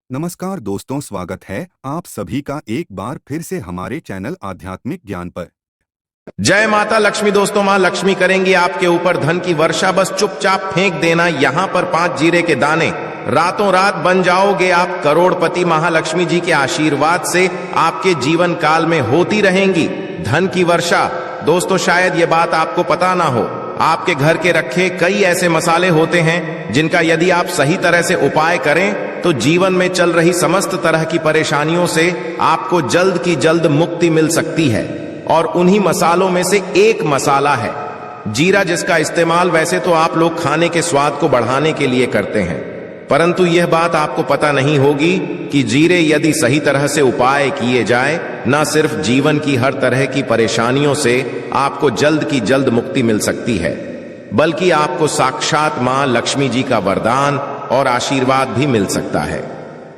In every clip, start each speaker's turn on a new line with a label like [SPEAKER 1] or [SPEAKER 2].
[SPEAKER 1] नमस्कार दोस्तों, स्वागत है आप सभी का एक बार फिर से हमारे चैनल आध्यात्मिक ज्ञान पर।
[SPEAKER 2] जय माता लक्ष्मी। दोस्तों, मां लक्ष्मी करेंगी आपके ऊपर धन की वर्षा। बस चुपचाप फेंक देना यहां पर 5 जीरे के दाने। रातों रात बन जाओगे आप करोड़पति। महालक्ष्मी जी के आशीर्वाद से आपके जीवन काल में होती रहेंगी धन की वर्षा। दोस्तों, शायद ये बात आपको पता ना हो, आपके घर के रखे कई ऐसे मसाले होते हैं जिनका यदि आप सही तरह से उपाय करें तो जीवन में चल रही समस्त तरह की परेशानियों से आपको जल्द की जल्द मुक्ति मिल सकती है। और उन्हीं मसालों में से एक मसाला है जीरा, जिसका इस्तेमाल वैसे तो आप लोग खाने के स्वाद को बढ़ाने के लिए करते हैं, परंतु यह बात आपको पता नहीं होगी कि जीरे यदि सही तरह से उपाय किए जाए, न सिर्फ जीवन की हर तरह की परेशानियों से आपको जल्द की जल्द मुक्ति मिल सकती है, बल्कि आपको साक्षात मां लक्ष्मी जी का वरदान और आशीर्वाद भी मिल सकता है।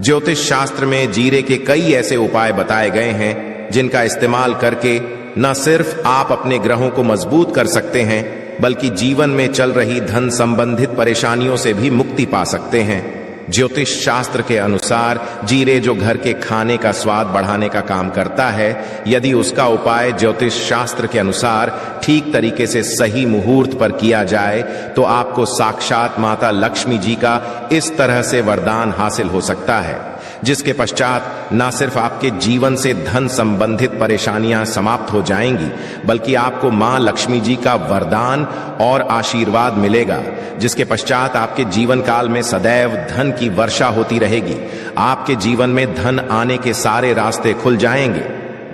[SPEAKER 2] ज्योतिष शास्त्र में जीरे के कई ऐसे उपाय बताए गए हैं जिनका इस्तेमाल करके न सिर्फ आप अपने ग्रहों को मजबूत कर सकते हैं, बल्कि जीवन में चल रही धन संबंधित परेशानियों से भी मुक्ति पा सकते हैं। ज्योतिष शास्त्र के अनुसार जीरे जो घर के खाने का स्वाद बढ़ाने का काम करता है, यदि उसका उपाय ज्योतिष शास्त्र के अनुसार ठीक तरीके से सही मुहूर्त पर किया जाए तो आपको साक्षात माता लक्ष्मी जी का इस तरह से वरदान हासिल हो सकता है, जिसके पश्चात न सिर्फ आपके जीवन से धन संबंधित परेशानियां समाप्त हो जाएंगी, बल्कि आपको मां लक्ष्मी जी का वरदान और आशीर्वाद मिलेगा, जिसके पश्चात आपके जीवन काल में सदैव धन की वर्षा होती रहेगी। आपके जीवन में धन आने के सारे रास्ते खुल जाएंगे।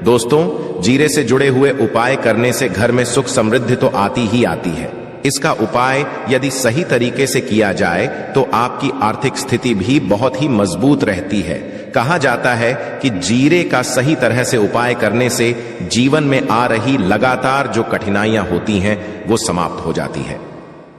[SPEAKER 2] दोस्तों, जीरे से जुड़े हुए उपाय करने से घर में सुख समृद्धि तो आती ही आती है। इसका उपाय यदि सही तरीके से किया जाए तो आपकी आर्थिक स्थिति भी बहुत ही मजबूत रहती है। कहा जाता है कि जीरे का सही तरह से उपाय करने से जीवन में आ रही लगातार जो कठिनाइयां होती हैं वो समाप्त हो जाती है।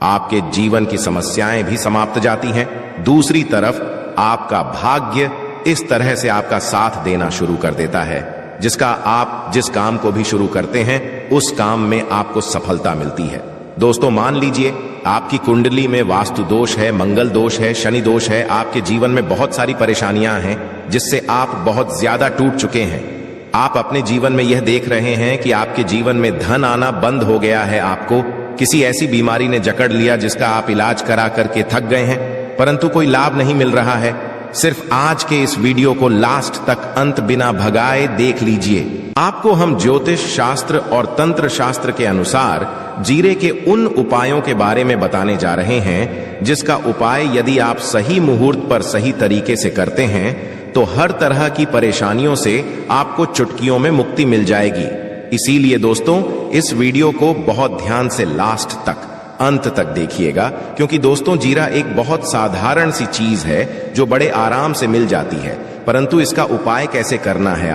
[SPEAKER 2] आपके जीवन की समस्याएं भी समाप्त जाती हैं। दूसरी तरफ आपका भाग्य इस तरह से आपका साथ देना शुरू कर देता है, जिसका आप जिस काम को भी शुरू करते हैं उस काम में आपको सफलता मिलती है। दोस्तों, मान लीजिए आपकी कुंडली में वास्तु दोष है, मंगल दोष है, शनि दोष है, आपके जीवन में बहुत सारी परेशानियां हैं जिससे आप बहुत ज्यादा टूट चुके हैं। आप अपने जीवन में यह देख रहे हैं कि आपके जीवन में धन आना बंद हो गया है, आपको किसी ऐसी बीमारी ने जकड़ लिया जिसका आप इलाज करा करके थक गए हैं, परंतु कोई लाभ नहीं मिल रहा है। सिर्फ आज के इस वीडियो को लास्ट तक अंत बिना भगाए देख लीजिए। आपको हम ज्योतिष शास्त्र और तंत्र शास्त्र के अनुसार जीरे के उन उपायों के बारे में बताने जा रहे हैं जिसका उपाय यदि आप सही मुहूर्त पर सही तरीके से करते हैं तो हर तरह की परेशानियों से आपको चुटकियों में मुक्ति मिल जाएगी। इसीलिए दोस्तों, इस वीडियो को बहुत ध्यान से लास्ट तक अंत तक देखिएगा, क्योंकि दोस्तों जीरा एक बहुत साधारण सी चीज है जो बड़े आराम से मिल जाती है, परंतु इसका उपाय कैसे करना है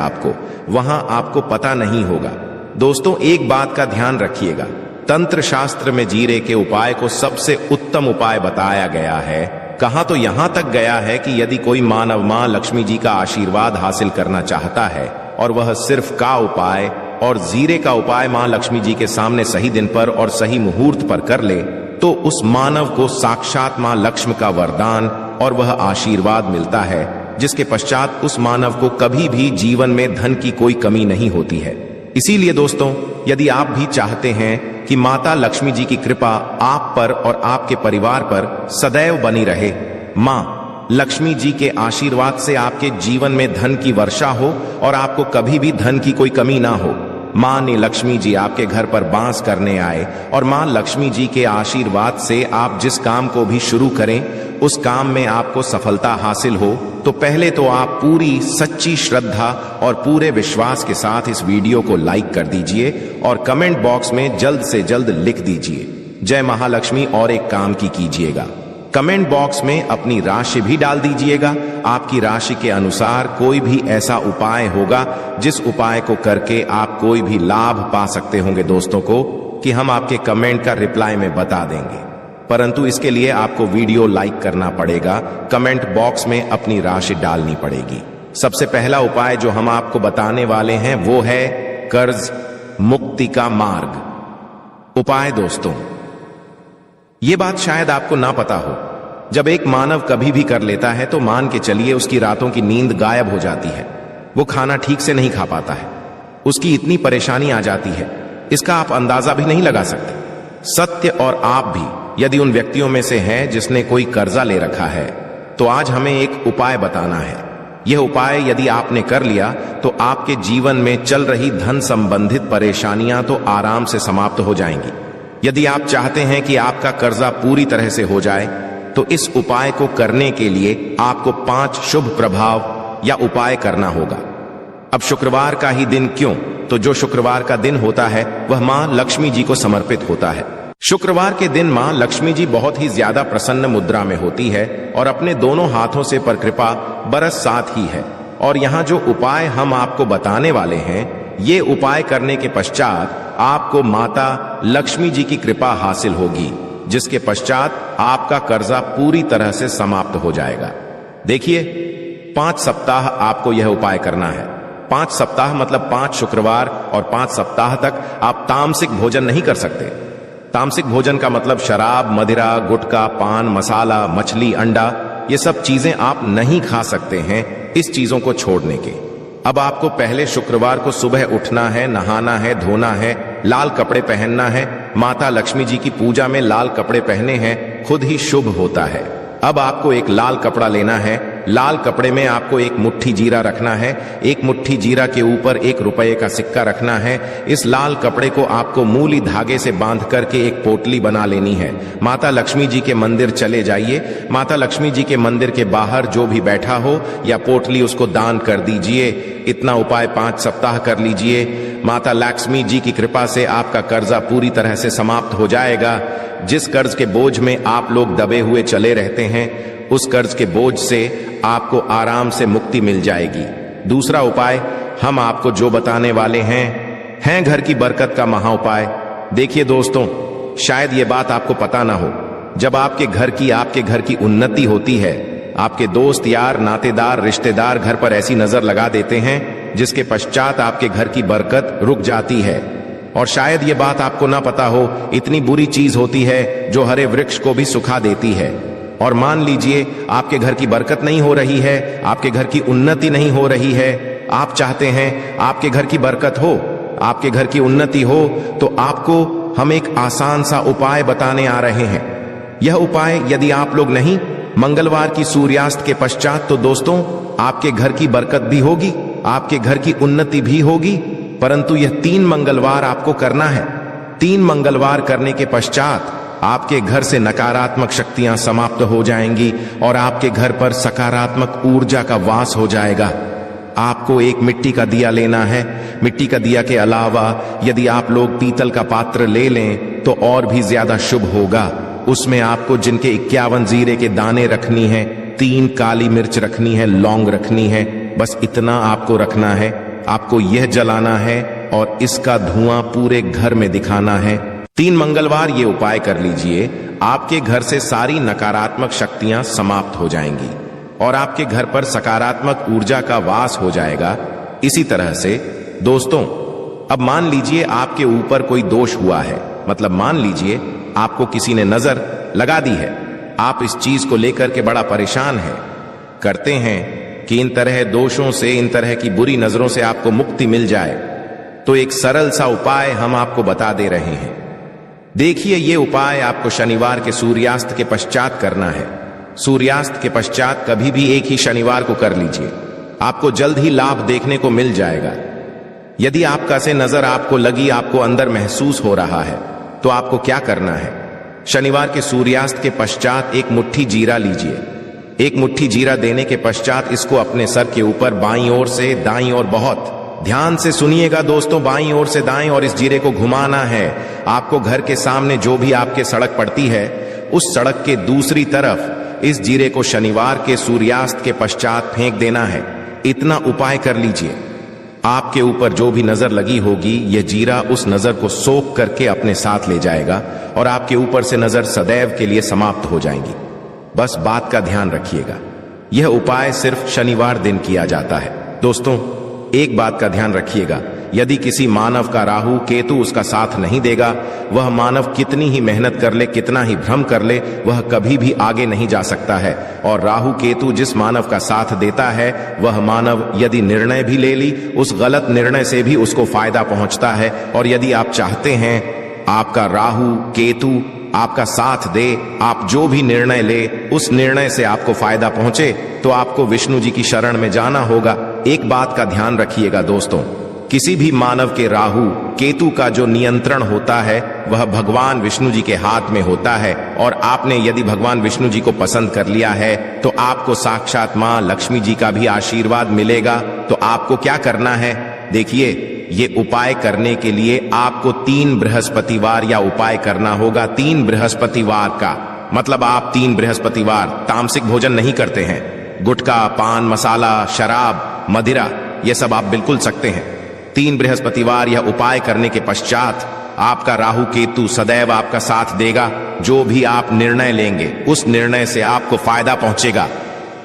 [SPEAKER 2] वहां आपको पता नहीं होगा। दोस्तों, एक बात का ध्यान रखिएगा, तंत्र शास्त्र में जीरे के उपाय को सबसे उत्तम उपाय बताया गया है। कहा तो यहां तक गया है कि यदि कोई मानव मां लक्ष्मी जी का आशीर्वाद हासिल करना चाहता है और वह सिर्फ का उपाय और जीरे का उपाय मां लक्ष्मी जी के सामने सही दिन पर और सही मुहूर्त पर कर ले तो उस मानव को साक्षात मां लक्ष्मी का वरदान और वह आशीर्वाद मिलता है, जिसके पश्चात उस मानव को कभी भी जीवन में धन की कोई कमी नहीं होती है। इसीलिए दोस्तों, यदि आप भी चाहते हैं कि माता लक्ष्मी जी की कृपा आप पर और आपके परिवार पर सदैव बनी रहे, मां लक्ष्मी जी के आशीर्वाद से आपके जीवन में धन की वर्षा हो और आपको कभी भी धन की कोई कमी ना हो, मां ने लक्ष्मी जी आपके घर पर बांस करने आए और मां लक्ष्मी जी के आशीर्वाद से आप जिस काम को भी शुरू करें उस काम में आपको सफलता हासिल हो, तो पहले तो आप पूरी सच्ची श्रद्धा और पूरे विश्वास के साथ इस वीडियो को लाइक कर दीजिए और कमेंट बॉक्स में जल्द से जल्द लिख दीजिए जय महालक्ष्मी और एक काम की कीजिएगा। कमेंट बॉक्स में अपनी राशि भी डाल दीजिएगा। आपकी राशि के अनुसार कोई भी ऐसा उपाय होगा जिस उपाय को करके आप कोई भी लाभ पा सकते होंगे दोस्तों को, कि हम आपके कमेंट का रिप्लाई में बता देंगे। परंतु इसके लिए आपको वीडियो लाइक करना पड़ेगा, कमेंट बॉक्स में अपनी राशि डालनी पड़ेगी। सबसे पहला उपाय जो हम आपको बताने वाले हैं वो है कर्ज मुक्ति का मार्ग उपाय। दोस्तों, ये बात शायद आपको ना पता हो, जब एक मानव कभी भी कर लेता है तो मान के चलिए उसकी रातों की नींद गायब हो जाती है, वो खाना ठीक से नहीं खा पाता है, उसकी इतनी परेशानी आ जाती है, इसका आप अंदाजा भी नहीं लगा सकते। सत्य और आप भी यदि उन व्यक्तियों में से हैं जिसने कोई कर्जा ले रखा है, तो आज हमें एक उपाय बताना है। यह उपाय यदि आपने कर लिया तो आपके जीवन में चल रही धन संबंधित परेशानियां तो आराम से समाप्त हो जाएंगी। यदि आप चाहते हैं कि आपका कर्जा पूरी तरह से हो जाए तो इस उपाय को करने के लिए आपको 5 शुभ प्रभाव या उपाय करना होगा। अब शुक्रवार का ही दिन क्यों? तो जो शुक्रवार का दिन होता है वह मां लक्ष्मी जी को समर्पित होता है। शुक्रवार के दिन मां लक्ष्मी जी बहुत ही ज्यादा प्रसन्न मुद्रा में होती है और अपने दोनों हाथों से परकृपा बरस साथ ही है। और यहाँ जो उपाय हम आपको बताने वाले हैं, ये उपाय करने के पश्चात आपको माता लक्ष्मी जी की कृपा हासिल होगी, जिसके पश्चात आपका कर्जा पूरी तरह से समाप्त हो जाएगा। देखिए, 5 सप्ताह आपको यह उपाय करना है। 5 सप्ताह मतलब 5 शुक्रवार और 5 सप्ताह तक आप तामसिक भोजन नहीं कर सकते। तामसिक भोजन का मतलब शराब, मदिरा, गुटखा, पान, मसाला, मछली, अंडा, ये सब चीजें आप नहीं खा सकते हैं इस चीजों को छोड़ने के। अब आपको पहले शुक्रवार को सुबह उठना है, नहाना है, धोना है, लाल कपड़े पहनना है। माता लक्ष्मी जी की पूजा में लाल कपड़े पहने हैं खुद ही शुभ होता है। अब आपको एक लाल कपड़ा लेना है। लाल कपड़े में आपको एक मुट्ठी जीरा रखना है। एक मुट्ठी जीरा के ऊपर 1 रुपये का सिक्का रखना है। इस लाल कपड़े को आपको मूली धागे से बांध करके एक पोटली बना लेनी है। माता लक्ष्मी जी के मंदिर चले जाइए। माता लक्ष्मी जी के मंदिर के बाहर जो भी बैठा हो या पोटली उसको दान कर दीजिए। इतना उपाय 5 सप्ताह कर लीजिए। माता लक्ष्मी जी की कृपा से आपका कर्जा पूरी तरह से समाप्त हो जाएगा। जिस कर्ज के बोझ में आप लोग दबे हुए चले रहते हैं, उस कर्ज के बोझ से आपको आराम से मुक्ति मिल जाएगी। दूसरा उपाय हम आपको जो बताने वाले हैं घर की बरकत का महा उपाय। देखिए दोस्तों, शायद ये बात आपको पता ना हो, जब आपके घर की उन्नति होती है, आपके दोस्त, यार, नातेदार, रिश्तेदार घर पर ऐसी नजर लगा देते हैं जिसके पश्चात आपके घर की बरकत रुक जाती है। और शायद ये बात आपको ना पता हो, इतनी बुरी चीज होती है जो हरे वृक्ष को भी सुखा देती है। और मान लीजिए आपके घर की बरकत नहीं हो रही है, आपके घर की उन्नति नहीं हो रही है। आप चाहते हैं आपके घर की बरकत हो, आपके घर की उन्नति हो, तो आपको हम एक आसान सा उपाय बताने आ रहे हैं। यह उपाय यदि आप लोग नहीं मंगलवार की सूर्यास्त के पश्चात, तो दोस्तों आपके घर की बरकत भी होगी, आपके घर की उन्नति भी होगी। परंतु यह 3 मंगलवार आपको करना है। 3 मंगलवार करने के पश्चात आपके घर से नकारात्मक शक्तियां समाप्त हो जाएंगी और आपके घर पर सकारात्मक ऊर्जा का वास हो जाएगा। आपको एक मिट्टी का दिया लेना है। मिट्टी का दिया के अलावा यदि आप लोग पीतल का पात्र ले लें तो और भी ज्यादा शुभ होगा। उसमें आपको जिनके 51 जीरे के दाने रखनी है, 3 काली मिर्च रखनी है, लौंग रखनी है, बस इतना आपको रखना है। आपको यह जलाना है और इसका धुआं पूरे घर में दिखाना है। 3 मंगलवार ये उपाय कर लीजिए, आपके घर से सारी नकारात्मक शक्तियां समाप्त हो जाएंगी और आपके घर पर सकारात्मक ऊर्जा का वास हो जाएगा। इसी तरह से दोस्तों, अब मान लीजिए आपके ऊपर कोई दोष हुआ है, मतलब मान लीजिए आपको किसी ने नजर लगा दी है, आप इस चीज को लेकर के बड़ा परेशान हैं, करते हैं कि इन तरह दोषों से, इन तरह की बुरी नजरों से आपको मुक्ति मिल जाए, तो एक सरल सा उपाय हम आपको बता दे रहे हैं। देखिए, ये उपाय आपको शनिवार के सूर्यास्त के पश्चात करना है। सूर्यास्त के पश्चात कभी भी एक ही शनिवार को कर लीजिए, आपको जल्द ही लाभ देखने को मिल जाएगा। यदि आपका से नजर आपको लगी, आपको अंदर महसूस हो रहा है, तो आपको क्या करना है? शनिवार के सूर्यास्त के पश्चात एक मुट्ठी जीरा लीजिए। एक मुट्ठी जीरा देने के पश्चात इसको अपने सर के ऊपर बाईं ओर से दाईं ओर, बहुत ध्यान से सुनिएगा दोस्तों, बाईं ओर से दाईं और इस जीरे को घुमाना है। आपको घर के सामने जो भी आपके सड़क पड़ती है, उस सड़क के दूसरी तरफ इस जीरे को शनिवार के सूर्यास्त के पश्चात फेंक देना है। इतना उपाय कर लीजिए। आपके ऊपर जो भी नजर लगी होगी, यह जीरा उस नजर को सोख करके अपने साथ ले जाएगा और आपके ऊपर से नजर सदैव के लिए समाप्त हो जाएंगी। बस बात का ध्यान रखिएगा, यह उपाय सिर्फ शनिवार दिन किया जाता है। दोस्तों, एक बात का ध्यान रखिएगा, यदि किसी मानव का राहु केतु उसका साथ नहीं देगा, वह मानव कितनी ही मेहनत कर ले, कितना ही भ्रम कर ले, वह कभी भी आगे नहीं जा सकता है। और राहु केतु जिस मानव का साथ देता है, वह मानव यदि निर्णय भी ले ली, उस गलत निर्णय से भी उसको फायदा पहुंचता है। और यदि आप चाहते हैं आपका राहु केतु आपका साथ दे, आप जो भी निर्णय ले उस निर्णय से आपको फायदा पहुंचे, तो आपको विष्णु जी की शरण में जाना होगा। एक बात का ध्यान रखिएगा दोस्तों, किसी भी मानव के राहु केतु का जो नियंत्रण होता है वह भगवान विष्णु जी के हाथ में होता है। और आपने यदि भगवान विष्णु जी को पसंद कर लिया है तो आपको साक्षात मां लक्ष्मी जी का भी आशीर्वाद मिलेगा। तो आपको क्या करना है, देखिए, ये उपाय करने के लिए आपको 3 बृहस्पतिवार या उपाय करना होगा। 3 बृहस्पतिवार का मतलब आप 3 बृहस्पतिवार तामसिक भोजन नहीं करते हैं। गुटखा, पान मसाला, शराब, मदिरा, ये सब आप बिल्कुल सकते हैं। 3 बृहस्पतिवार यह उपाय करने के पश्चात आपका राहु केतु सदैव आपका साथ देगा। जो भी आप निर्णय लेंगे उस निर्णय से आपको फायदा पहुंचेगा।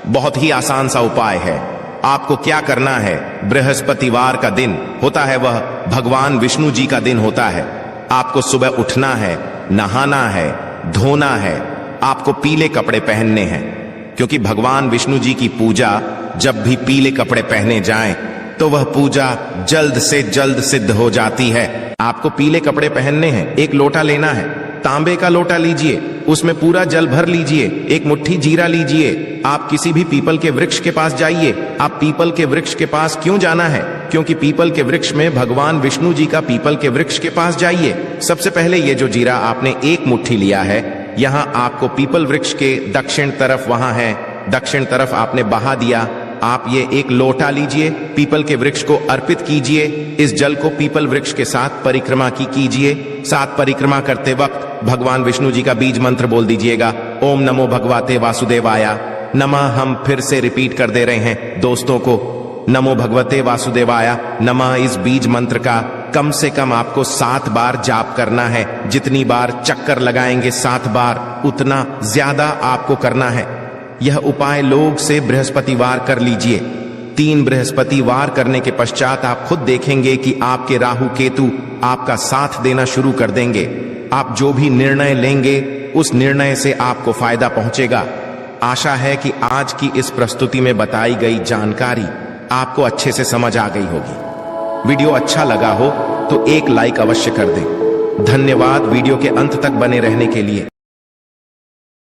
[SPEAKER 2] बहुत ही आसान सा उपाय है। आपको क्या करना है, बृहस्पतिवार का दिन होता है वह भगवान विष्णु जी का दिन होता है। आपको सुबह उठना है, नहाना है, धोना है, आपको पीले कपड़े पहनने हैं, क्योंकि भगवान विष्णु जी की पूजा जब भी पीले कपड़े पहने जाएं तो वह पूजा जल्द से जल्द सिद्ध हो जाती है। आपको पीले कपड़े पहनने हैं, एक लोटा लेना है, तांबे का लोटा लीजिए, उसमें पूरा जल भर लीजिए, एक मुट्ठी जीरा लीजिए। आप किसी भी पीपल के वृक्ष के पास जाइए। आप पीपल के वृक्ष के पास क्यों जाना है, क्योंकि पीपल के वृक्ष में भगवान विष्णु जी का पीपल के वृक्ष के पास जाइए। सबसे पहले ये जो जीरा आपने एक मुट्ठी लिया है, यहां आपको पीपल वृक्ष के दक्षिण तरफ, वहां है दक्षिण तरफ आपने बहा दिया। आप ये एक लोटा लीजिए, पीपल के वृक्ष को अर्पित कीजिए। इस जल को पीपल वृक्ष के साथ परिक्रमा की कीजिए। साथ परिक्रमा करते वक्त भगवान विष्णु जी का बीज मंत्र बोल दीजिएगा, ओम नमो भगवते वासुदेवाय नमः। हम फिर से रिपीट कर दे रहे हैं दोस्तों को, नमो भगवते वासुदेवाय नमः। इस बीज मंत्र का कम से कम आपको 7 बार जाप करना है। जितनी बार चक्कर लगाएंगे 7 बार, उतना ज्यादा आपको करना है। यह उपाय लोग से बृहस्पतिवार कर लीजिए। 3 बृहस्पतिवार करने के पश्चात आप खुद देखेंगे कि आपके राहु केतु आपका साथ देना शुरू कर देंगे। आप जो भी निर्णय लेंगे उस निर्णय से आपको फायदा पहुंचेगा। आशा है कि आज की इस प्रस्तुति में बताई गई जानकारी आपको अच्छे से समझ आ गई होगी। वीडियो अच्छा लगा हो तो एक लाइक अवश्य कर दें। धन्यवाद वीडियो के अंत तक बने रहने के लिए।